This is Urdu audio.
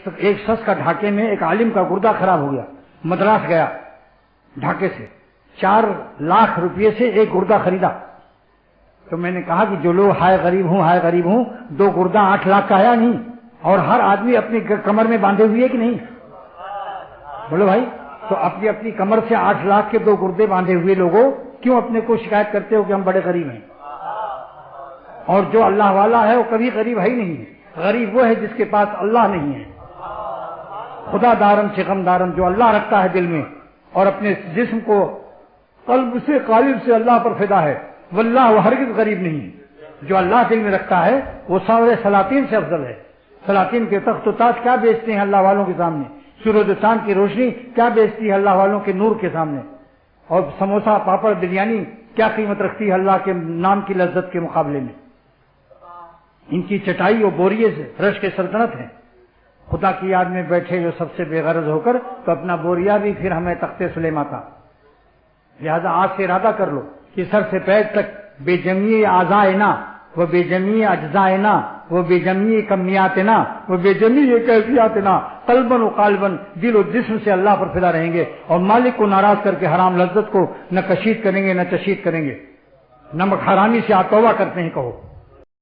ایک شخص کا ڈھاکے میں ایک عالم کا گردہ خراب ہو گیا، مدراس گیا ڈھاکے سے، 4 لاکھ روپے سے ایک گردہ خریدا۔ تو میں نے کہا کہ جو لوگ ہائے غریب ہوں 2 گردہ 8 لاکھ کا ہے نہیں، اور ہر آدمی اپنی کمر میں باندھے ہوئے کہ نہیں؟ بولو بھائی، تو اپنی اپنی کمر سے 8 لاکھ کے 2 گردے باندھے ہوئے لوگوں کیوں اپنے کو شکایت کرتے ہو کہ ہم بڑے غریب ہیں؟ اور جو اللہ والا ہے وہ کبھی غریب ہے ہی نہیں ہے، غریب وہ ہے جس کے پاس اللہ نہیں ہے۔ خدا دارم شغم دارم، جو اللہ رکھتا ہے دل میں اور اپنے جسم کو قلب سے قالب سے اللہ پر فدا ہے، واللہ وہ ہرگز غریب نہیں ہے۔ جو اللہ دل میں رکھتا ہے وہ سارے سلاطین سے افضل ہے۔ سلاطین کے تخت و تاج کیا بیچتے ہیں اللہ والوں کے سامنے، سورج و چاند کی روشنی کیا بیچتی ہے اللہ والوں کے نور کے سامنے، اور سموسا پاپڑ بریانی کیا قیمت رکھتی ہے اللہ کے نام کی لذت کے مقابلے میں۔ ان کی چٹائی اور بوریے سے فرش کے سلطنت ہے۔ خدا کی یاد میں بیٹھے جو سب سے بے غرض ہو کر تو اپنا بوریا بھی پھر ہمیں تختے سلیما تھا۔ لہذا آج سے ارادہ کر لو کہ سر سے پیر تک بے جمی اعضائنا و بے جمی اجزائنا و بے جمی کمیاتنا و بے جمی کیفیاتنا قلباً و قالباً، دل و جسم سے اللہ پر فدا رہیں گے، اور مالک کو ناراض کر کے حرام لذت کو نہ کشید کریں گے نہ چشید کریں گے۔ نمک حرامی سے آپ توبہ کرتے ہیں کہو۔